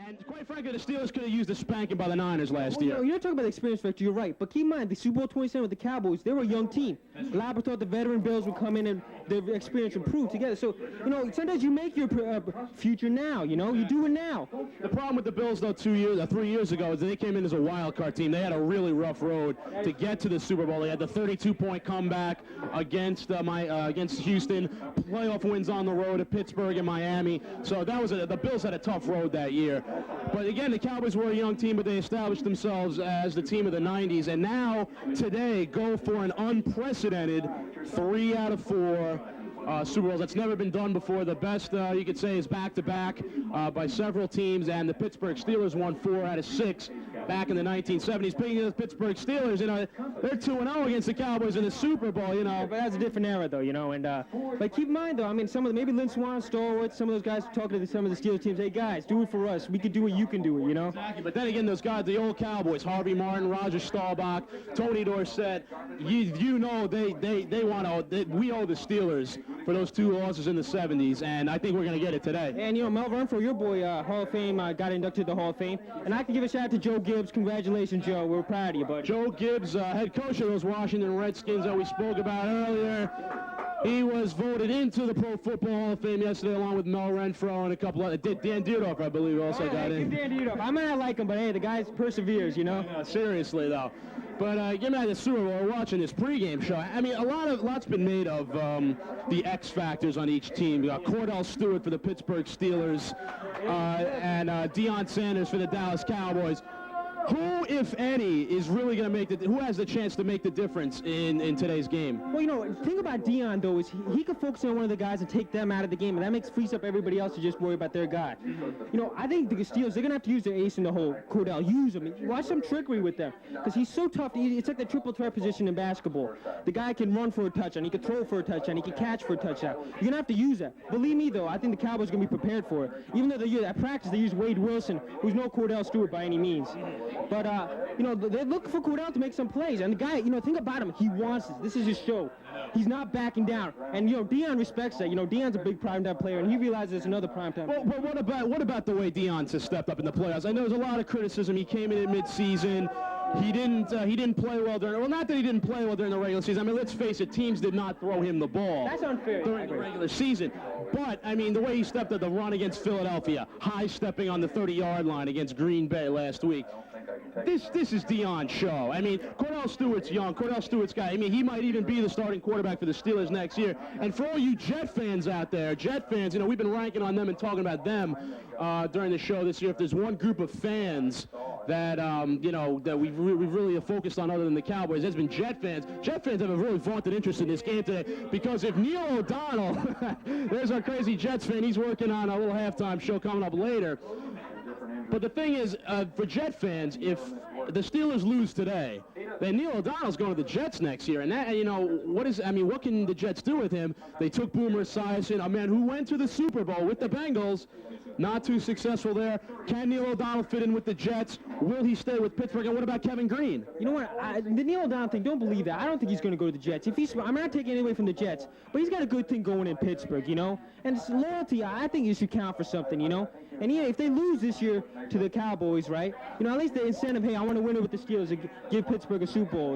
And quite frankly, the Steelers could have used a spanking by the Niners last year. You're talking about the experience factor, you're right. But keep in mind, the Super Bowl XXX with the Cowboys, they were a young team. Labber thought the veteran Bills would come in and their experience improved together. So, sometimes you make your future now, you do it now. The problem with the Bills, though, 3 years ago, is they came in as a wild card team. They had a really rough road to get to the Super Bowl. They had the 32-point comeback against Houston, playoff wins on the road at Pittsburgh and Miami. So the Bills had a tough road that year. But again, the Cowboys were a young team, but they established themselves as the team of the 90s. And now, today, go for an unprecedented 3 out of 4 Super Bowls. That's never been done before. The best, you could say, is back-to-back by several teams, and the Pittsburgh Steelers won 4 out of 6 back in the 1970s. Speaking of the Pittsburgh Steelers, they're 2-0 against the Cowboys in the Super Bowl, Yeah, but that's a different era, though, and but keep in mind, though, maybe Lynn Swann, Stallworth, some of those guys talking to some of the Steelers teams, hey, guys, do it for us. We could do it, you can do it, Exactly, but then again, those guys, the old Cowboys, Harvey Martin, Roger Staubach, Tony Dorsett, we owe the Steelers for those 2 losses in the 70s, and I think we're going to get it today. And, Mel Renfro, your boy, Hall of Fame, got inducted to the Hall of Fame. And I can give a shout out to Joe Gibbs. Congratulations, Joe. We're proud of you, buddy. Joe Gibbs, head coach of those Washington Redskins that we spoke about earlier. He was voted into the Pro Football Hall of Fame yesterday, along with Mel Renfro and a couple other. Dan Dierdorf, I believe, also got in. Dan Dierdorf. I might not like him, but hey, the guy perseveres, Yeah, seriously, though. But getting out of the Super Bowl, we're watching this pregame show. A lot's been made of the X factors on each team. You got Cordell Stewart for the Pittsburgh Steelers and Deion Sanders for the Dallas Cowboys. Who, if any, is really going to who has the chance to make the difference in today's game? Well, the thing about Deion, though, is he can focus on one of the guys and take them out of the game, and that frees up everybody else to just worry about their guy. I think the Steelers, they're going to have to use their ace in the hole, Cordell. Use him. Watch some trickery with them, because he's so tough. It's like the triple threat position in basketball. The guy can run for a touchdown, he can throw for a touchdown, he can catch for a touchdown. You're going to have to use that. Believe me, though, I think the Cowboys are going to be prepared for it. Even though at practice they use Wade Wilson, who's no Cordell Stewart by any means. But, they're looking for Cordell to make some plays. And the guy, think about him. He wants this. This is his show. He's not backing down. And, Deion respects that. Deion's a big primetime player, and he realizes it's another primetime. Well, but what about the way Deion has stepped up in the playoffs? I know there's a lot of criticism. He came in mid-season. He didn't play well not that he didn't play well during the regular season. Let's face it, teams did not throw him the ball. That's unfair. During the regular season. But, the way he stepped up the run against Philadelphia, high-stepping on the 30-yard line against Green Bay last week. This is Deion's show. Cordell Stewart's young. Cordell Stewart's guy. He might even be the starting quarterback for the Steelers next year. And for all you Jet fans out there, we've been ranking on them and talking about them during the show this year. If there's one group of fans that that we've really focused on other than the Cowboys, that's been Jet fans. Jet fans have a really vaunted interest in this game today, because if Neil O'Donnell, there's our crazy Jets fan, he's working on a little halftime show coming up later. But the thing is, for Jet fans, if the Steelers lose today, then Neil O'Donnell's going to the Jets next year. And that, what can the Jets do with him? They took Boomer Esiason, a man who went to the Super Bowl with the Bengals. Not too successful there. Can Neil O'Donnell fit in with the Jets? Will he stay with Pittsburgh? And what about Kevin Green? You know what? The Neil O'Donnell thing, don't believe that. I don't think he's going to go to the Jets. I'm not taking anything away from the Jets, but he's got a good thing going in Pittsburgh, And it's loyalty, I think it should count for something, And if they lose this year to the Cowboys, right? At least the incentive, hey, I want to win it with the Steelers and give Pittsburgh a Super Bowl,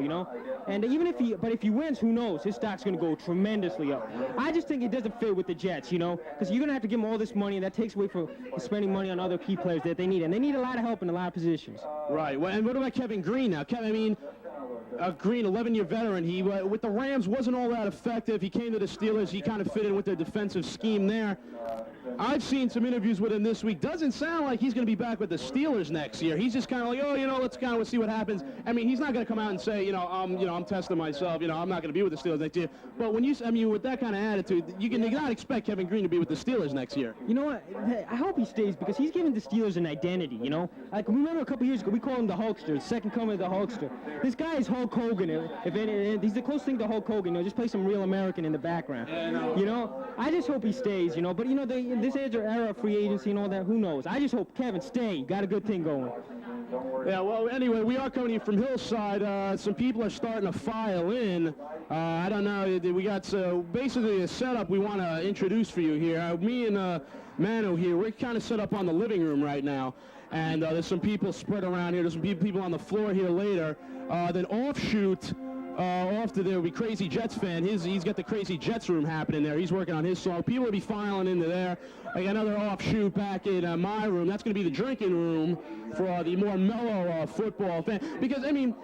And even if he wins, who knows? His stock's going to go tremendously up. I just think it doesn't fit with the Jets, Because you're going to have to give them all this money, and that takes away from spending money on other key players that they need. And they need a lot of help in a lot of positions. Right. Well, and what about Kevin Green now? Green, 11-year veteran. He, with the Rams, wasn't all that effective. He came to the Steelers. He kind of fit in with their defensive scheme there. I've seen some interviews with him this week. Doesn't sound like he's going to be back with the Steelers next year. He's just kind of like, let's see what happens. He's not going to come out and say, I'm testing myself. I'm not going to be with the Steelers next year. But when with that kind of attitude, you cannot expect Kevin Green to be with the Steelers next year. You know what? I hope he stays, because he's giving the Steelers an identity. Like, remember a couple years ago, we called him the Hulkster, the second coming of the Hulkster. This guy is Hulk Hogan. He's the closest thing to Hulk Hogan. Just play some real American in the background. Yeah, I just hope he stays. But this age or era of free agency and all that, who knows? I just hope Kevin stay. Got a good thing going. Yeah, well, anyway, we are coming to you from Hillside. Some people are starting to file in. I don't know. We got basically a setup we want to introduce for you here. Me and Manu here, we're kind of set up on the living room right now. And there's some people spread around here. There's some people on the floor here later. Then offshoot, off to there will be Crazy Jets fan. He's got the Crazy Jets room happening there. He's working on his song. People will be filing into there. I got another offshoot back in my room. That's going to be the drinking room for the more mellow football fan. Because, I mean,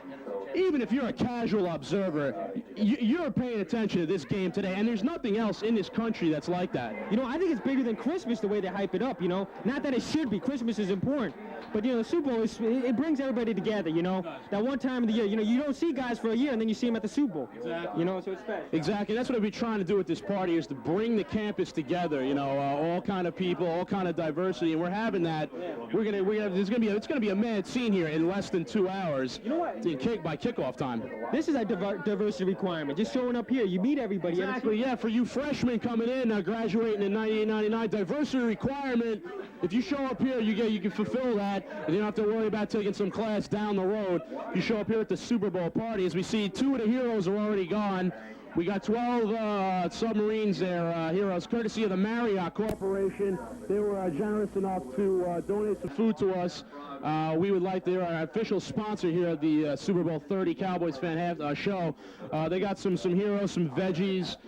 even if you're a casual observer, you're paying attention to this game today, and there's nothing else in this country that's like that. You know, I think it's bigger than Christmas the way they hype it up, you know. Not that it should be. Christmas is important. But, you know, the Super Bowl, it brings everybody together, you know. That one time of the year, you know, you don't see guys for a year, and then you see them at the Super Bowl. Exactly. You know, so it's special. Exactly. That's what we're trying to do with this party, is to bring the campus together, you know, all kind of people, all kind of diversity, and we're having that. It's gonna be a mad scene here in less than 2 hours. You know what? By kickoff time. This is a diversity requirement. Just showing up here, you meet everybody. Exactly, yeah. For you freshmen coming in, graduating in 98-99, diversity requirement. If you show up here, you can fulfill that, and you don't have to worry about taking some class down the road. You show up here at the Super Bowl party. As we see, 2 of the heroes are already gone. We got 12 submarines there, heroes, courtesy of the Marriott Corporation. They were generous enough to donate some food to us. We would like, they're our official sponsor here at the Super Bowl 30 Cowboys Fan show. They got some heroes, some veggies,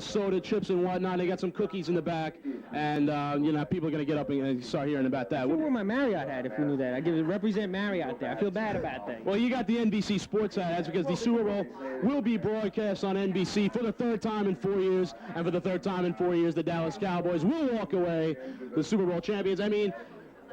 soda, chips, and whatnot. They got some cookies in the back, and you know, people are going to get up and start hearing about that. I wore my Marriott hat if you knew that. I represent Marriott there. I feel bad about that. Well, you got the NBC Sports hat. That's because the Super Bowl will be broadcast on NBC for the 3rd time in 4 years, and for the 3rd time in 4 years, the Dallas Cowboys will walk away the Super Bowl champions. I mean,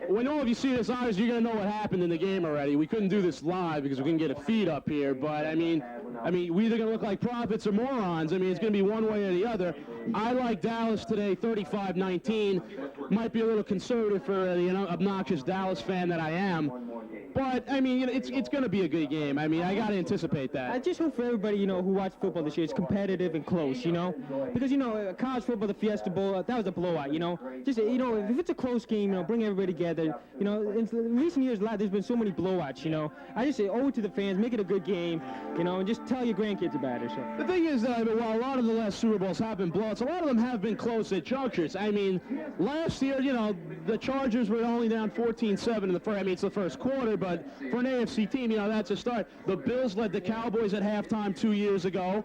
when all of you see this, obviously you're going to know what happened in the game already. We couldn't do this live because we couldn't get a feed up here, but I mean, we either going to look like prophets or morons. I mean, it's going to be one way or the other. I like Dallas today, 35-19. Might be a little conservative for the obnoxious Dallas fan that I am. But, I mean, it's going to be a good game. I mean, I got to anticipate that. I just hope for everybody, you know, who watched football this year, it's competitive and close, you know? Because, you know, college football, the Fiesta Bowl, that was a blowout, you know? Just, you know, if it's a close game, you know, bring everybody together. You know, in recent years, there's been so many blowouts, you know? I just say, owe it to the fans, make it a good game, you know, and just tell your grandkids about it. So. The thing is that while a lot of the last Super Bowls have been blowouts, a lot of them have been close at junctures. I mean, last year, you know, the Chargers were only down 14-7 in the first, I mean, it's the first quarter, but for an AFC team, you know, that's a start. The Bills led the Cowboys at halftime 2 years ago.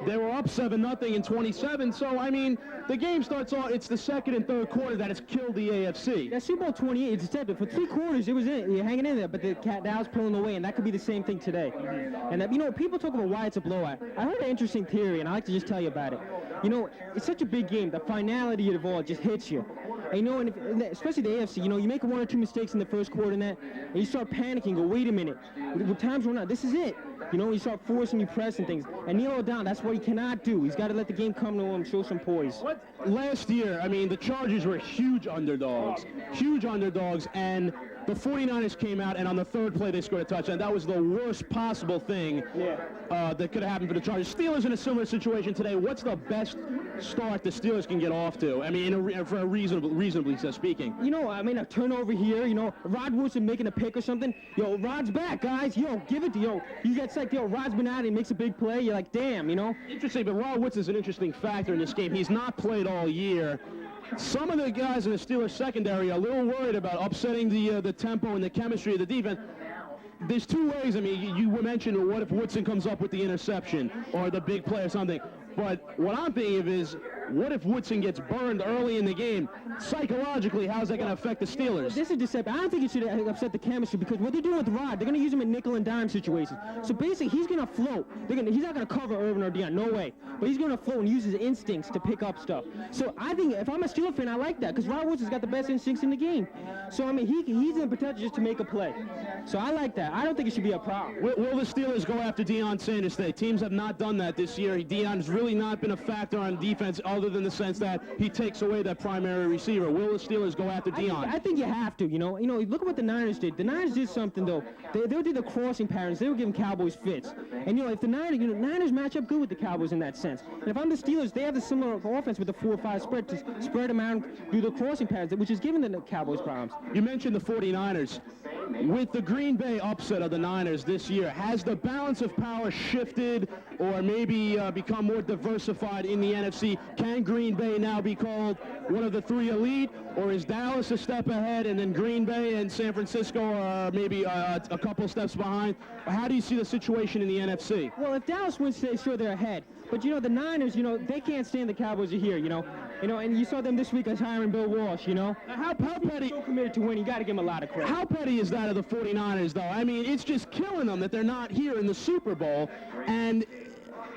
They were up 7-0 in 27, so, I mean, the game starts off, it's the second and third quarter that has killed the AFC. That Super Bowl 28, it's deceptive. For 3 quarters, it was you're hanging in there, but the Dallas pulling away, and that could be the same thing today. And, you know, people talk about why it's a blowout. I heard an interesting theory, and I'd like to just tell you about it. You know, it's such a big game. The finality of it all just hits you. And, you know, and especially the AFC, you know, you make 1 or 2 mistakes in the first quarter and that, and you start panicking, go, wait a minute. With time's running out, this is it. You know, you start forcing you pressing things. And Neil O'Donnell, that's what he cannot do. He's got to let the game come to him, show some poise. Last year, I mean, the Chargers were huge underdogs, and the 49ers came out, and on the 3rd play, they scored a touchdown. That was the worst possible thing that could have happened for the Chargers. Steelers in a similar situation today. What's the best start the Steelers can get off to? I mean, for a reasonably speaking. You know, I mean, a turnover here, you know, Rod Woodson making a pick or something. Yo, Rod's back, guys. Yo, give it to you get psyched. Yo, Rod's been out and he makes a big play. You're like, damn, you know. Interesting, but Rod Woodson's an interesting factor in this game. He's not played all year. Some of the guys in the Steelers secondary are a little worried about upsetting the tempo and the chemistry of the defense. There's 2 ways. I mean, you mentioned what if Woodson comes up with the interception or the big play or something. But what I'm thinking of is, what if Woodson gets burned early in the game? Psychologically, how's that going to affect the Steelers? This is deceptive. I don't think it should upset the chemistry because what they're doing with Rod, they're going to use him in nickel and dime situations. So basically, he's going to float. He's not going to cover Irvin or Deion, no way. But he's going to float and use his instincts to pick up stuff. So I think if I'm a Steelers fan, I like that because Rod Woodson's got the best instincts in the game. So, I mean, he's in potential just to make a play. So I like that. I don't think it should be a problem. Will the Steelers go after Deion Sanders today? Teams have not done that this year. Deion's really not been a factor on defense other than the sense that he takes away that primary receiver. Will the Steelers go after Deion? I think you have to, you know. Look at what the Niners did. The Niners did something, though. They did the crossing patterns. They were giving Cowboys fits. And, if the Niners match up good with the Cowboys in that sense. And if I'm the Steelers, they have a similar offense with the 4-5 spread to spread them out, do the crossing patterns, which is giving the Cowboys problems. You mentioned the 49ers. With the Green Bay upset of the Niners this year, has the balance of power shifted or maybe become more diversified in the NFC? Can Green Bay now be called one of the three elite, or is Dallas a step ahead and then Green Bay and San Francisco are maybe a couple steps behind? How do you see the situation in the NFC? Well, if Dallas wins today, sure, they're ahead. But, the Niners, they can't stand the Cowboys are here, and you saw them this week as hiring Bill Walsh, Now, how petty? So committed to win, you got to give him a lot of credit. How petty is that of the 49ers, though? I mean, it's just killing them that they're not here in the Super Bowl, and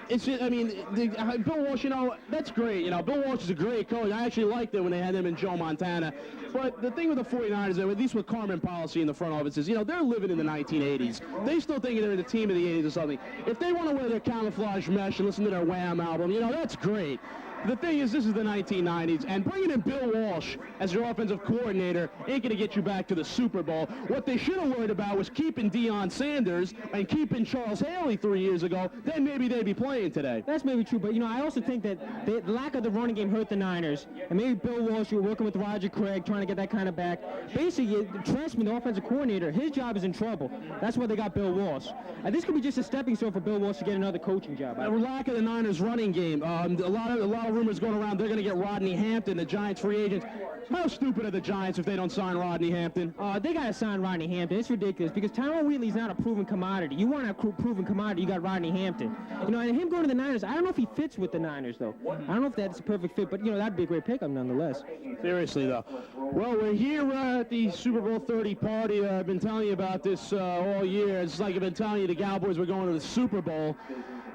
it's just, Bill Walsh, that's great. Bill Walsh is a great coach. I actually liked it when they had him and Joe Montana. But the thing with the 49ers, at least with Carmen policy in the front office, is, they're living in the 1980s. They still think they're the team of the 80s or something. If they want to wear their camouflage mesh and listen to their Wham album, that's great. The thing is, this is the 1990s, and bringing in Bill Walsh as your offensive coordinator ain't going to get you back to the Super Bowl. What they should have worried about was keeping Deion Sanders and keeping Charles Haley 3 years ago. Then maybe they'd be playing today. That's maybe true, but, I also think that the lack of the running game hurt the Niners, and maybe Bill Walsh, you're working with Roger Craig, trying to get that kind of back. Basically, Trestman, the offensive coordinator, his job is in trouble. That's why they got Bill Walsh. And this could be just a stepping stone for Bill Walsh to get another coaching job. The lack of the Niners running game. A lot of rumors going around they're going to get Rodney Hampton, the Giants free agent. How stupid are the Giants if they don't sign Rodney Hampton? They got to sign Rodney Hampton. It's ridiculous because Tyrone Wheatley's not a proven commodity. You want a proven commodity, you got Rodney Hampton. And him going to the Niners, I don't know if he fits with the Niners, though. I don't know if that's a perfect fit, but, that'd be a great pickup nonetheless. Seriously, though. Well, we're here at the Super Bowl 30 party. I've been telling you about this all year. It's like I've been telling you the Cowboys were going to the Super Bowl.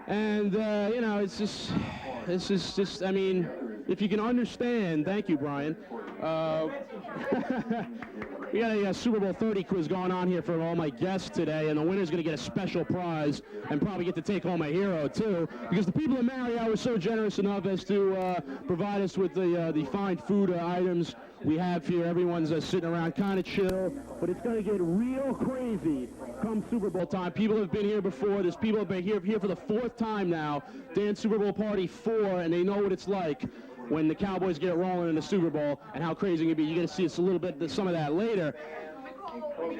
And, it's just, if you can understand, thank you, Brian. We got a Super Bowl 30 quiz going on here for all my guests today, and the winner's going to get a special prize and probably get to take home a hero, too, because the people at Marriott were so generous enough as to provide us with the fine food items we have here. Everyone's sitting around kind of chill, but it's going to get real crazy come Super Bowl time. People have been here before. There's people have been here for the fourth time now. Dan's Super Bowl Party 4, and they know what it's like when the Cowboys get rolling in the Super Bowl and how crazy it can be. You're going to see us a little bit some of that later.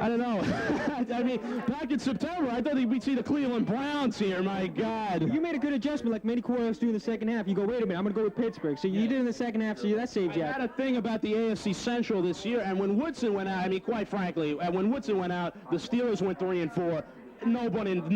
I don't know. Back in September, I thought we'd see the Cleveland Browns here. My God. You made a good adjustment like many quarterbacks do in the second half. You go, wait a minute, I'm going to go with Pittsburgh. So you did in the second half, so that saved you. I had a thing about the AFC Central this year, and when Woodson went out, quite frankly, when Woodson went out, the Steelers went 3-4. No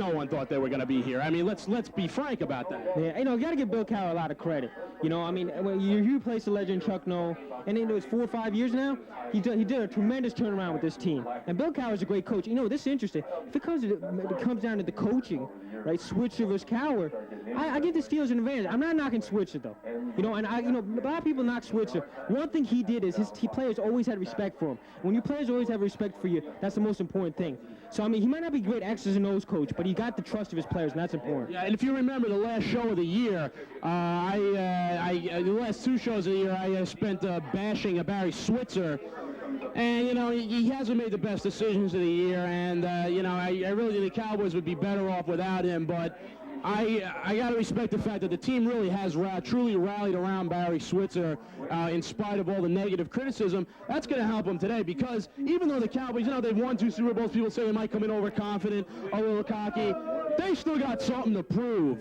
one thought they were going to be here. Let's be frank about that. Yeah, you got to give Bill Cowher a lot of credit. When you replace the legend Chuck Noll, and it's 4 or 5 years now, he did a tremendous turnaround with this team. And Bill Cowher's a great coach. This is interesting. If it comes down to the coaching, right, Switzer versus Cowher, I give the Steelers an advantage. I'm not knocking Switzer though. A lot of people knock Switzer. One thing he did is his players always had respect for him. When your players always have respect for you, that's the most important thing. So he might not be great X's and O's coach, but he got the trust of his players, and that's important. Yeah, and if you remember the last show of the year, the last 2 shows of the year, I spent bashing Barry Switzer. And, he hasn't made the best decisions of the year, and, I really think the Cowboys would be better off without him, but I got to respect the fact that the team really has truly rallied around Barry Switzer in spite of all the negative criticism. That's going to help them today because even though the Cowboys, they've won 2 Super Bowls, people say they might come in overconfident, a little cocky. They still got something to prove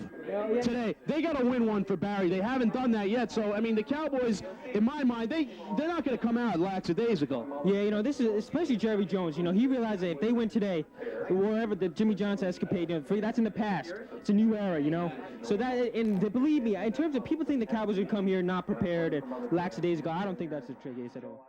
today. They got to win one for Barry. They haven't done that yet. So, the Cowboys, in my mind, they're not going to come out lackadaisical. Yeah, this is especially Jerry Jones. He realized that if they win today, wherever the Jimmy Johnson escapade, that's in the past. It's a new era, So believe me, in terms of people think the Cowboys would come here not prepared and lackadaisical, I don't think that's the case at all.